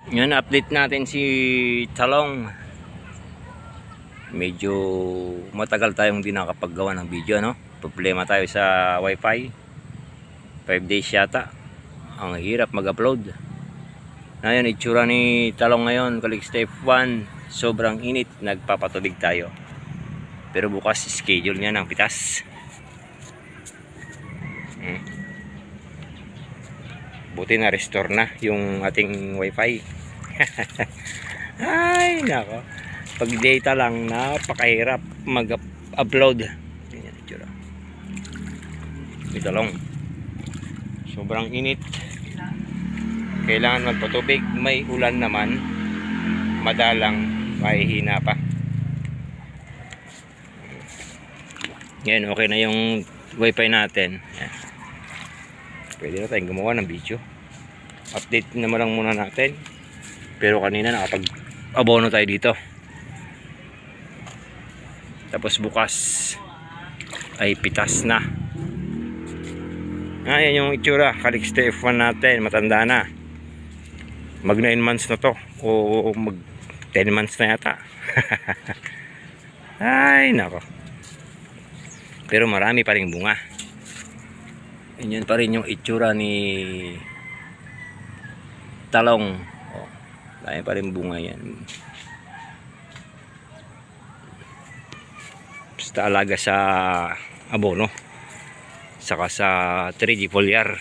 Yan, update natin si Talong. Medyo matagal tayong di nakapaggawa ng video, no? Problema tayo sa wifi. 5 days yata. Ang hirap mag-upload. Ngayon, itsura ni Talong ngayon, Calyx Step 1. Sobrang init, nagpapatubig tayo. Pero bukas schedule niya ng pitas. Buti na restore na yung ating wifi. Ay nako, pag data lang napakahirap mag-upload. Ganyan itsura ni Talong. Sobrang init, kailangan magpatubig. May ulan naman, madalang mahihina pa. Ngayon okay na yung wifi natin. Yan. Pwede na tayong gumawa ng video. Update naman lang muna natin. Pero kanina nakapag-abono tayo dito. Tapos bukas ay pitas na. Ayan yung itsura. Calyx TF1 natin. Matanda na. Mag 9 months na to. O mag 10 months na yata. Ay nako. Pero marami pa ring bunga. Yan pa rin yung itsura ni Talong. Oh, dahil pa rin bunga yan. Basta alaga sa abono. Saka sa 3G foliar.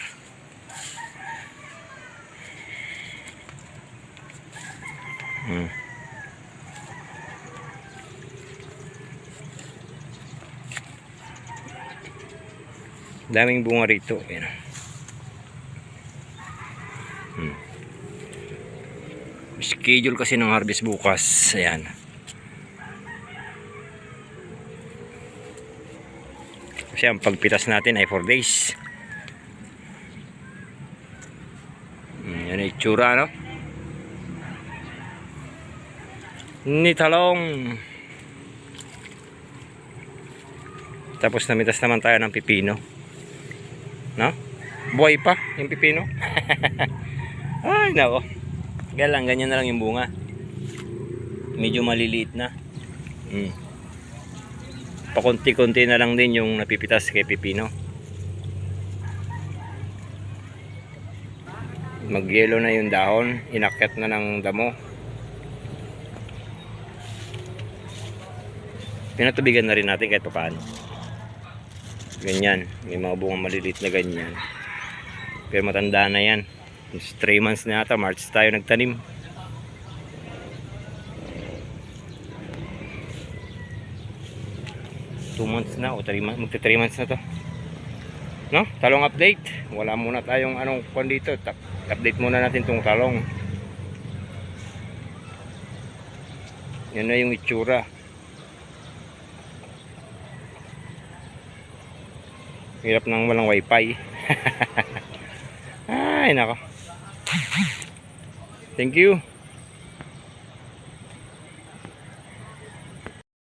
Daming bunga rito. Ayan. Schedule kasi ng harvest bukas. Ayan. Kasi ang pagpitas natin ay 4 days. Yan ay itsura, no? Ni Talong. Tapos namitas naman tayo ng pipino. No? Buhay pa yung pipino. Ay nako. Ganyan na lang yung bunga. Medyo maliliit na. Pakunti-kunti na lang din yung napipitas kay pipino. Mag-yellow na yung dahon. Inakyat na ng damo. Pinatubigan na rin natin kahit paano. Ganyan, may mga bunga maliliit na ganyan. Pero matanda na yan. 3 months na yata, March tayo nagtanim. Two months na o 3 months, magti 3 months na to. No? Talong update. Wala muna tayong anong kon dito. Update muna natin tong talong. Yan na yung itsura. Hirap nang walang wifi. Ay nako. Thank you.